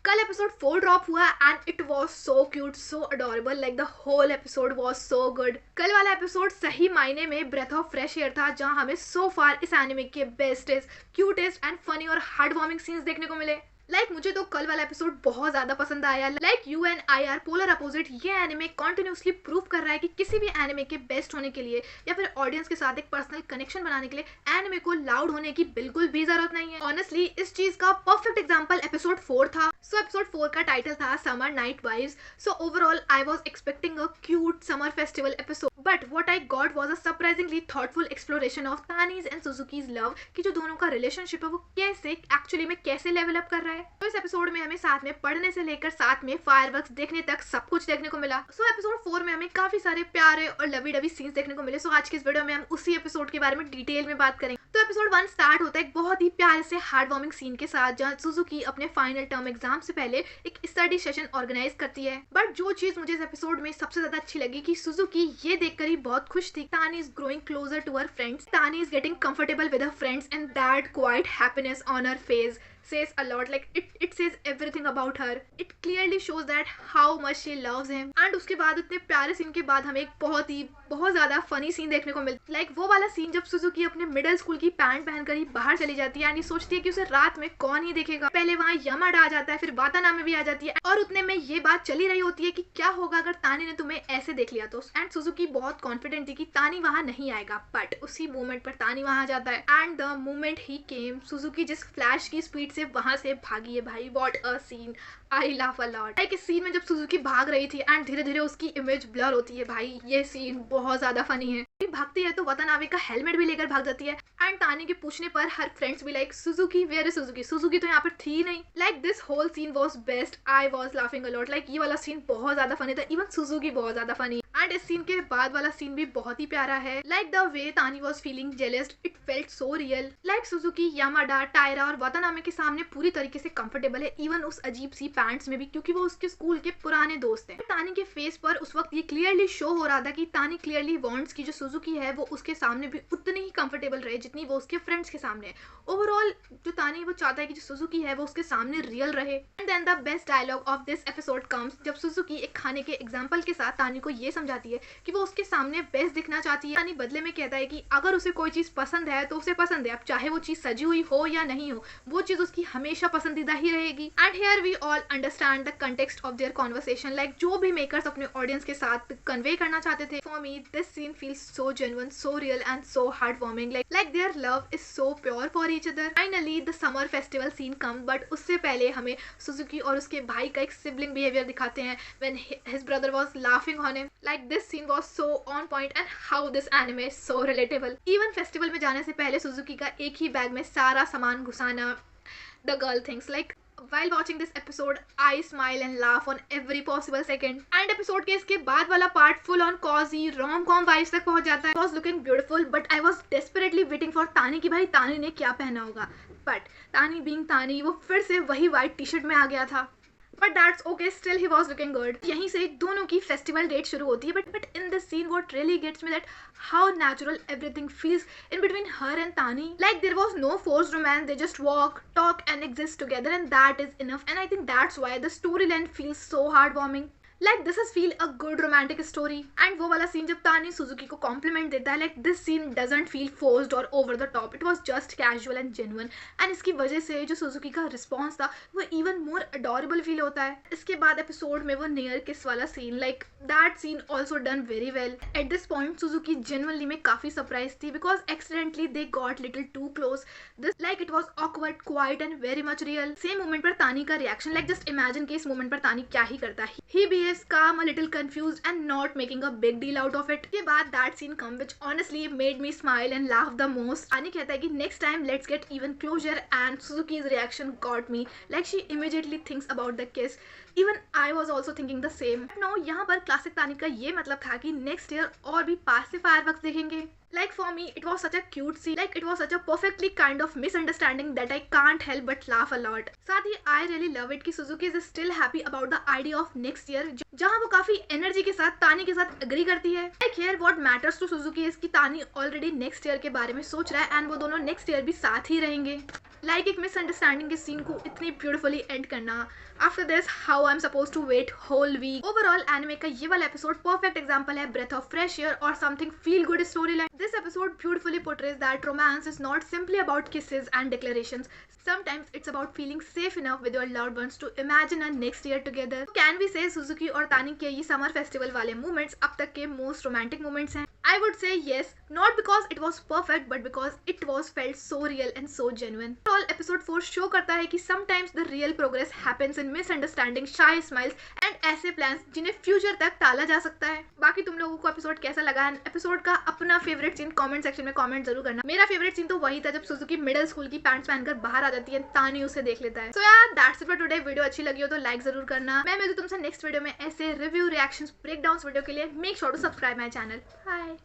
कल episode 4 drop हुआ and it was so cute, so adorable, like the whole episode was so good. कल वाला episode सही मायने में ब्रेथ ऑफ फ्रेश एयर था, जहां हमें सो फार इस एनिमे के बेस्टेस्ट, क्यूटेस्ट एंड फनी और हार्ट वार्मिंग सीन्स देखने को मिले। मुझे तो कल वाला एपिसोड बहुत ज्यादा पसंद आया। You and I R polar opposite. ये एनिमे कॉन्टिन्यूसली प्रूव कर रहा है कि किसी भी एनिमे के बेस्ट होने के लिए या फिर ऑडियंस के साथ एक पर्सनल कनेक्शन बनाने के लिए एनिमे को लाउड होने की बिल्कुल भी जरूरत नहीं है। ऑनेस्टली इस चीज का परफेक्ट एग्जांपल एपिसोड 4 था। एपिसोड 4 का टाइटल था summer night vibes. Overall I was expecting a cute summer festival episode, but what I got was a surprisingly thoughtful exploration of Tani's and Suzuki's love, कि जो दोनों का relationship है वो कैसे एक्चुअली में कैसे लेवल अप कर रहा है। तो इस एपिसोड में हमें साथ में पढ़ने से लेकर साथ में फायरवर्क्स देखने तक सब कुछ देखने को मिला। एपिसोड 4 में हमें काफी सारे प्यारे और लवी डवी सीन्स देखने को मिले। आज की इस वीडियो में हम उसी एपिसोड के बारे में डिटेल में बात करेंगे। तो एपिसोड 1 स्टार्ट होता है एक बहुत ही प्यारे से हार्ट वार्मिंग सीन के साथ, जहां सुजुकी अपने फाइनल टर्म एग्जाम से पहले एक स्टडी सेशन ऑर्गेनाइज करती है। बट जो चीज मुझे इस एपिसोड में सबसे ज्यादा अच्छी लगी कि सुजुकी ये देखकर ही बहुत खुश थी। Tani is growing closer to her friends, Tani is getting comfortable with her friends, and that quiet happiness on her face says a lot. It says everything about her. It clearly shows that how much she loves him. And उसके बाद इतने प्यारे scene के बाद हमें एक बहुत ज्यादा फनी सीन देखने को मिलता है। वो वाला सीन जब सुजुकी अपने मिडिल स्कूल की पैंट पहनकर ही बाहर चली जाती है, यानी सोचती है कि उसे रात में कौन ही देखेगा। पहले वहाँ यमाडा आ जाता है, फिर वातानामे भी आ जाती है, और उतने में ये बात चली रही होती है कि क्या होगा अगर तानी ने तुम्हें ऐसे देख लिया तो। एंड सुजुकी बहुत कॉन्फिडेंट थी कि तानी वहाँ नहीं आएगा, बट उसी मोमेंट पर तानी वहाँ आ जाता है। And the moment he came, Suzuki जिस फ्लैश की स्पीड से वहां से भागी है भाई, what a scene, I laugh a lot. इस सीन में जब सुजुकी भाग रही थी एंड धीरे धीरे उसकी इमेज ब्लर होती है, भाई ये सीन बहुत ज्यादा फनी है। भागती है तो वातानाबे का हेलमेट भी लेकर भाग जाती है, एंड तानी के पूछने पर हर फ्रेंड्स भी like Suzuki where is Suzuki, Suzuki तो यहाँ पर थी नहीं। This whole scene was best, I was laughing a lot. ये वाला सीन बहुत ज्यादा फनी था, इवन सुजुकी बहुत ज्यादा फनी। एंड इस सीन के बाद वाला सीन भी बहुत ही प्यारा है। The way Tani was feeling jealous, it felt so real. Suzuki, Yamada, Taira और वातानामे के सामने पूरी तरीके से कंफर्टेबल है, इवन उस अजीब सी पैंट्स में भी, क्योंकि वो उसके स्कूल के पुराने दोस्त हैं। तानी के फेस पर उस वक्त ये क्लियरली शो हो रहा था कि तानी क्लियरली वांट्स की जो सुजुकी है वो उसके सामने भी उतनी ही कंफर्टेबल रहे जितनी वो उसके फ्रेंड्स के सामने। ओवरऑल जो तानी वो चाहता है कि जो सुजुकी है वो उसके सामने रियल रहे। And then the best dialogue of this episode comes, जब सुजुकी एक खाने के एग्जांपल के साथ तानी को ये समझाती है कि वो उसके सामने बेस्ट दिखना चाहती है। तानी बदले में कहता है कि अगर उसे कोई चीज पसंद है तो उसे पसंद है, अब चाहे वो चीज सजी हुई हो या नहीं हो, वो चीज उसकी हमेशा पसंदीदा ही रहेगी। And here we all understand the context of their conversation, जो भी मेकर्स अपने ऑडियंस के साथ कन्वे करना चाहते थे। For me this scene feels so genuine, so real and so heartwarming, like their love is so pure for each other. Finally the summer festival scene come, but उससे पहले हमें Suzuki और उसके भाई का एक sibling behavior दिखाते हैं when his brother was laughing on him. This scene was so on point, and how this anime is so relatable. Even festival में जाने से पहले सुजुकी का एक ही बैग में सारा सामान घुसाना, the girl things While watching this episode, I smile and laugh on every possible second. And episode के इसके बाद वाला part full on cozy rom-com vibes तक पहुंच जाता है. It was looking beautiful, but I was desperately waiting for तानी कि भाई तानी ने क्या पहना होगा. But तानी being तानी, वो फिर से वही white t-shirt में आ गया था. But that's okay, still he was looking good. यहीं से दोनों की फेस्टिवल डेट शुरू होती है, but in this scene what really gets me that how natural everything feels in between her and Tani. There was no forced romance, they just walk, talk and exist together, and that is enough. And I think that's why the storyline feels so heartwarming. This is feel a good romantic story. And वो वाला scene जब तानी Suzuki को complement देता है, this scene doesn't feel forced or over the top. It was just casual and genuine. And इसकी वजह से जो सुजुकी का रिस्पॉन्स था वो even more adorable फील होता है. इसके बाद एपिसोड में वो नियर किस वाला scene, that scene also done very well. At this point Suzuki genuinely में काफी सरप्राइज थी because accidentally they got little too close. This it was awkward, quiet and very much real. Same moment पर तानी का reaction, just imagine कि इस moment पर तानी क्या ही करता है. He behaves calm, a little confused and not making a big deal out of it. के बाद that scene come which honestly made me smile and laugh the most. तानी कहता है कि next time let's get even closer, and Suzuki's reaction got me. She immediately thinks about the kiss. Even I was also thinking the same. No, यहाँ पर classic तानी का ये मतलब था कि next year और भी पास से फायरवर्क्स देखेंगे. For me, it was such a cute scene. It was such a perfectly kind of misunderstanding that I can't help but laugh a lot. साथ ही I really love it कि Suzuki is still happy about the idea of next year, जहाँ वो काफी energy के साथ तानी के साथ अग्री करती है. Here what matters to Suzuki is कि तानी ऑलरेडी नेक्स्ट ईयर के बारे में सोच रहा है, एंड वो दोनों नेक्स्ट ईयर भी साथ ही रहेंगे. लाइक एक मिसअंडरस्टैंडिंग के सीन को इतनी ब्यूटीफुली एंड करना. After this how I am suppose to wait whole week. Overall anime का ये वाला एपिसोड परफेक्ट एग्जांपल है ब्रेथ ऑफ फ्रेश एयर और something feel good story line. This episode beautifully portrays that romance is not simply about kisses and declarations. Sometimes it's about feeling safe enough with your loved ones to imagine a next year together. Can we say Suzuki और तानी के ये summer festival वाले moments अब तक के most romantic moments हैं? I would say yes, not because it was perfect, but because it was felt so real and so genuine. Overall, episode 4 show करता है कि sometimes the real progress happens in misunderstanding, shy smiles and ऐसे plans जिन्हें future तक टाला जा सकता है. बाकी तुम लोगों को एपिसोड कैसा लगा? एपिसोड का अपना फेवरेट सीन कमेंट सेक्शन में कमेंट जरूर करना. मेरा फेवरेट सीन तो वही था जब सुजुकी मिडिल स्कूल की पैंट्स पहनकर बाहर आ जाती है, तानी उसे देख लेता है. So yeah, that's it for today. Video अच्छी लगी हो तो लाइक जरूर करना. मैं मिलती हूँ तुमसे नेक्स्ट वीडियो में ऐसे रिव्यू, रिएक्शंस, ब्रेकडाउन्स वीडियो के लिए. Make sure to subscribe my channel. Bye.